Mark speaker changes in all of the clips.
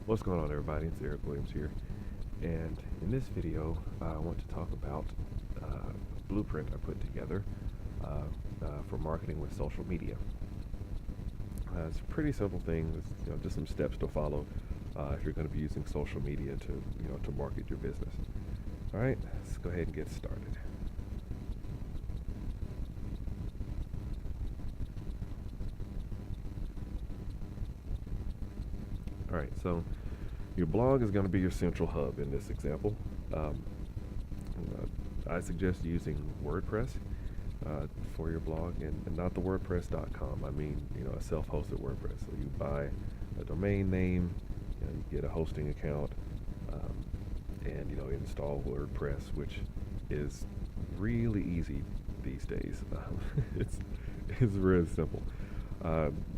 Speaker 1: What's going on, everybody? It's Eric Williams here, and in this video I want to talk about a blueprint I put together for marketing with social media. It's a pretty simple thing. It's, just some steps to follow if you're going to be using social media to market your business. All right, let's go ahead and get started. All right, so your blog is going to be your central hub in this example. I suggest using WordPress for your blog, and not the WordPress.com. I mean, a self-hosted WordPress. So you buy a domain name, you get a hosting account, and install WordPress, which is really easy these days. It's really simple.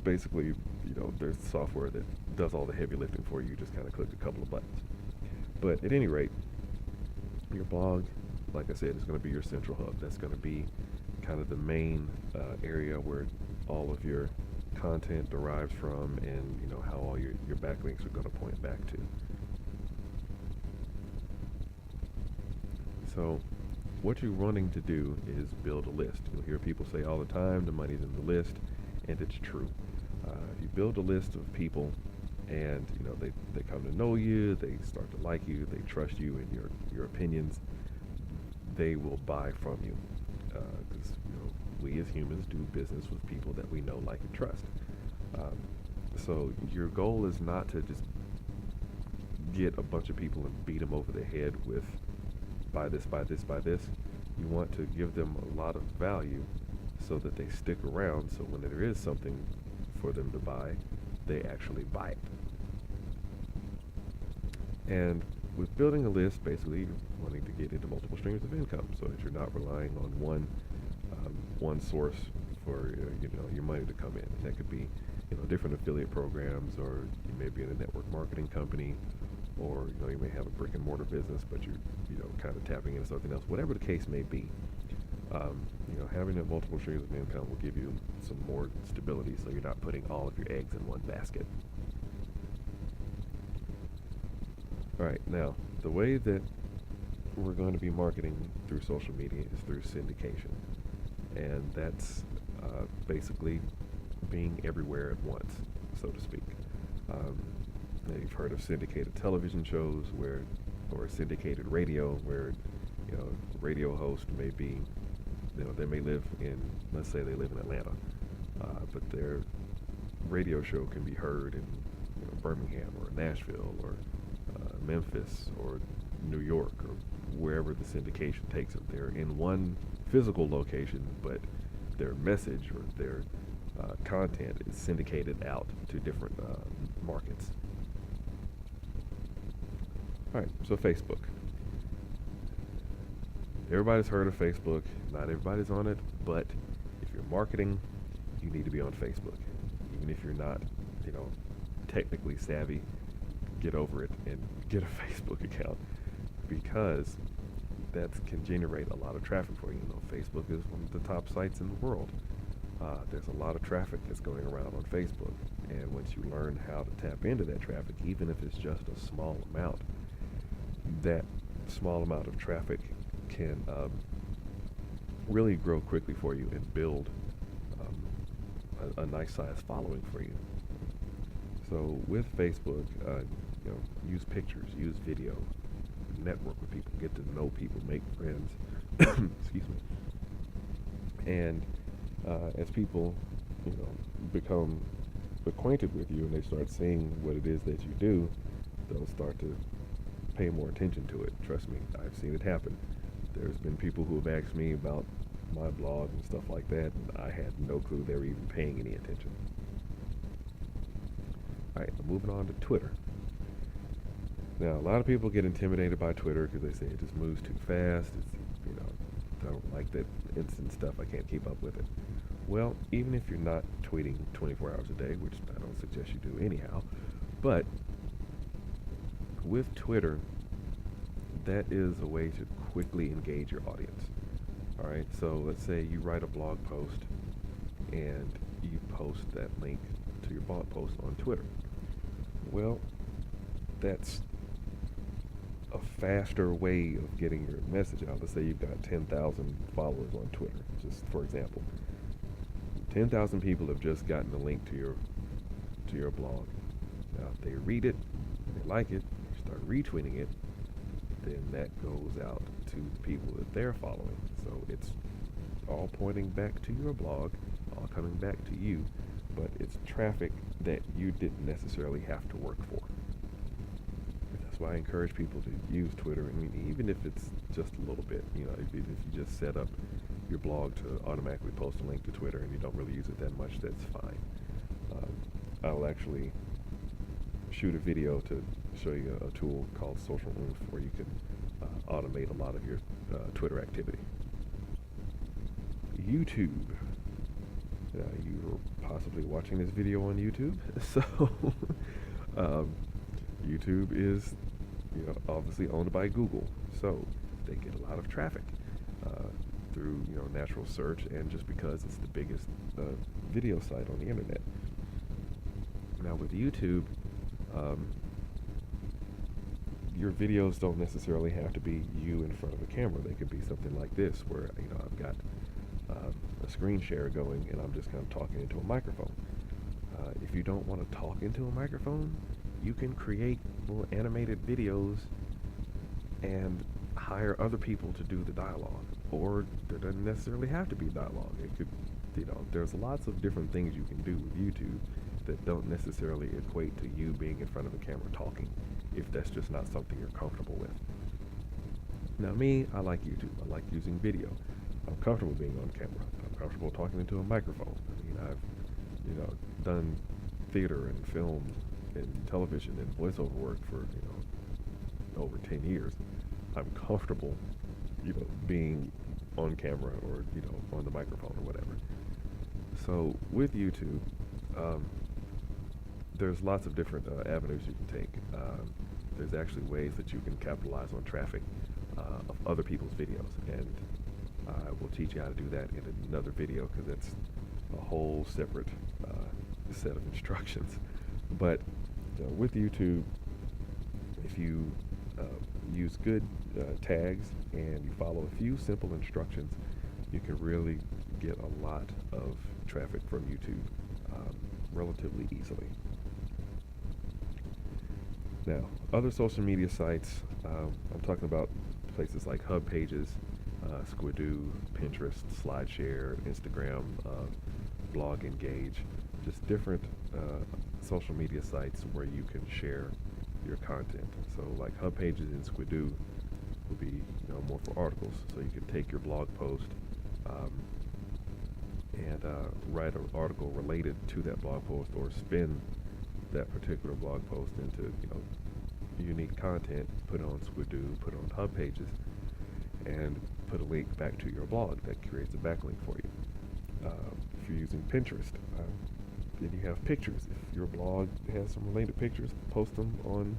Speaker 1: Basically, there's software that does all the heavy lifting for you. You just kind of click a couple of buttons. But at any rate, your blog, like I said, is going to be your central hub. That's going to be kind of the main area where all of your content derives from, and how all your backlinks are going to point back to. So what you're wanting to do is build a list. You'll hear people say all the time, the money's in the list, and it's true. You build a list of people, and they come to know you, they start to like you, they trust you and your opinions. They will buy from you, because we as humans do business with people that we know, like, and trust. So your goal is not to just get a bunch of people and beat them over the head with buy this, buy this, buy this. You want to give them a lot of value so that they stick around, so when there is something for them to buy, they actually buy it. And with building a list, basically you're wanting to get into multiple streams of income so that you're not relying on one source for your money to come in. And that could be different affiliate programs, or you may be in a network marketing company, or you may have a brick and mortar business, but you're kind of tapping into something else. Whatever the case may be, having a multiple streams of income will give you some more stability, so you're not putting all of your eggs in one basket. All right, now the way that we're going to be marketing through social media is through syndication, and that's basically being everywhere at once, so to speak. You've heard of syndicated television shows or syndicated radio, where a radio host may be, they may live in, let's say they live in Atlanta, but their radio show can be heard in Birmingham or Nashville or Memphis or New York, or wherever the syndication takes them. They're in one physical location, but their message or their content is syndicated out to different markets. All right, so Facebook. Everybody's heard of Facebook. Not everybody's on it, but if you're marketing, you need to be on Facebook. Even if you're not, technically savvy, get over it and get a Facebook account, because that can generate a lot of traffic for you. Facebook is one of the top sites in the world. There's a lot of traffic that's going around on Facebook, and once you learn how to tap into that traffic, even if it's just a small amount, that small amount of traffic can really grow quickly for you and build a nice sized following for you. So with Facebook, use pictures, use video, network with people, get to know people, make friends. Excuse me. And as people, become acquainted with you and they start seeing what it is that you do, they'll start to pay more attention to it. Trust me, I've seen it happen. There's been people who have asked me about my blog and stuff like that, and I had no clue they were even paying any attention. All right, moving on to Twitter. Now, a lot of people get intimidated by Twitter because they say it just moves too fast. It's, I don't like that instant stuff. I can't keep up with it. Well, even if you're not tweeting 24 hours a day, which I don't suggest you do anyhow, but with Twitter, that is a way to quickly engage your audience. All right, so let's say you write a blog post and you post that link to your blog post on Twitter. Well, that's a faster way of getting your message out. Let's say you've got 10,000 followers on Twitter, just for example. 10,000 people have just gotten the link to your blog. Now, if they read it, they like it, start retweeting it, then that goes out to the people that they're following. So it's all pointing back to your blog, all coming back to you, but it's traffic that you didn't necessarily have to work for. That's why I encourage people to use Twitter. I mean, even if it's just a little bit, if you just set up your blog to automatically post a link to Twitter and you don't really use it that much, that's fine. I'll actually shoot a video to show you a tool called Social Oomph where you can automate a lot of your Twitter activity. YouTube. You're possibly watching this video on YouTube, so YouTube is, obviously owned by Google, so they get a lot of traffic through, natural search, and just because it's the biggest video site on the internet. Now with YouTube, your videos don't necessarily have to be you in front of a camera. They could be something like this, where I've got a screen share going, and I'm just kind of talking into a microphone. If you don't want to talk into a microphone, you can create little animated videos and hire other people to do the dialogue. Or there doesn't necessarily have to be dialogue. It could, there's lots of different things you can do with YouTube that don't necessarily equate to you being in front of a camera talking, if that's just not something you're comfortable with. Now me, I like YouTube. I like using video. I'm comfortable being on camera. I'm comfortable talking into a microphone. I mean, I've, done theater and film and television and voiceover work for, over 10 years. I'm comfortable, being on camera or, on the microphone or whatever. So with YouTube, there's lots of different avenues you can take. There's actually ways that you can capitalize on traffic of other people's videos, and I will teach you how to do that in another video, because it's a whole separate set of instructions. But with YouTube, if you use good tags and you follow a few simple instructions, you can really get a lot of traffic from YouTube relatively easily. Now, other social media sites, I'm talking about places like Hub Pages, Squidoo, Pinterest, SlideShare, Instagram, Blog Engage, just different social media sites where you can share your content. So like Hub Pages and Squidoo would be more for articles. So you can take your blog post and write an article related to that blog post, or spin that particular blog post into unique content, put it on Squidoo, put it on Hub Pages, and put a link back to your blog that creates a backlink for you. If you're using Pinterest, then you have pictures. If your blog has some related pictures, post them on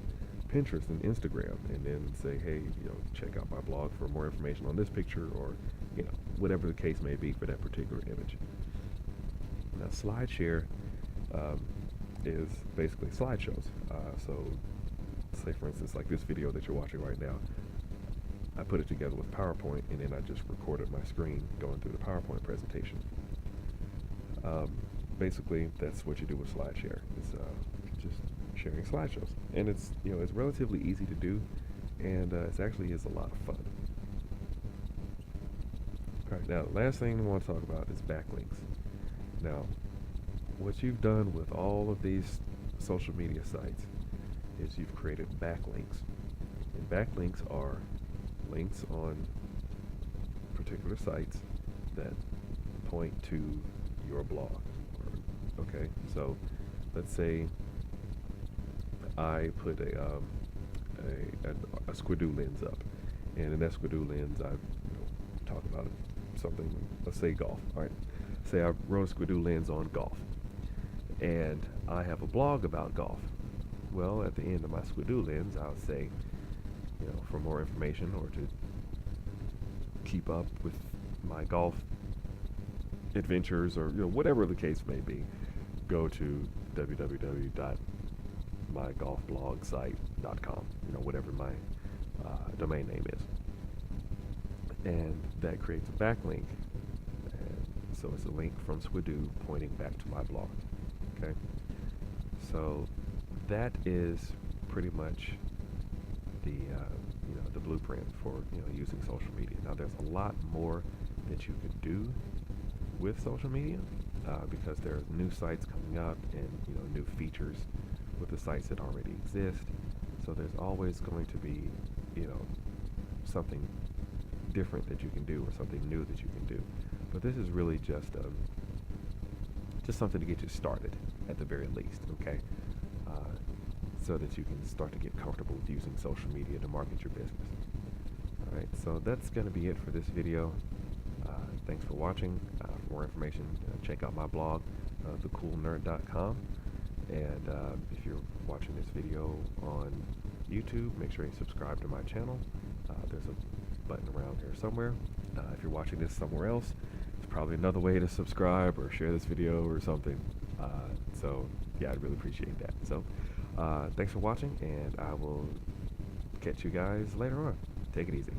Speaker 1: Pinterest and Instagram, and then say, hey, check out my blog for more information on this picture, or whatever the case may be for that particular image. Now, SlideShare is basically slideshows. So say, for instance, like this video that you're watching right now, I put it together with PowerPoint, and then I just recorded my screen going through the PowerPoint presentation. Basically, that's what you do with SlideShare. It's just sharing slideshows, and it's it's relatively easy to do, and it actually is a lot of fun. All right, now the last thing we want to talk about is backlinks. Now, what you've done with all of these social media sites is you've created backlinks, and backlinks are links on particular sites that point to your blog. Okay, so let's say I put a Squidoo lens up, and in that Squidoo lens I talk about something, let's say golf. All right, say I wrote a Squidoo lens on golf, and I have a blog about golf. Well, at the end of my Squidoo lens, I'll say, for more information or to keep up with my golf adventures, or whatever the case may be, go to mygolfblogsite.com, whatever my domain name is. And that creates a backlink. And so it's a link from Squidoo pointing back to my blog. Okay. So that is pretty much the the blueprint for using social media. Now there's a lot more that you could do with social media because there are new sites coming up and new features with the sites that already exist. So there's always going to be something different that you can do or something new that you can do. But this is really just something to get you started at the very least, okay? So that you can start to get comfortable with using social media to market your business. All right, so that's going to be it for this video. Thanks for watching. For more information, check out my blog, thecoolnerd.com. And if you're watching this video on YouTube, make sure you subscribe to my channel. There's a button around here somewhere. If you're watching this somewhere else, there's probably another way to subscribe or share this video or something. So yeah, I'd really appreciate that. So thanks for watching, and I will catch you guys later on. Take it easy.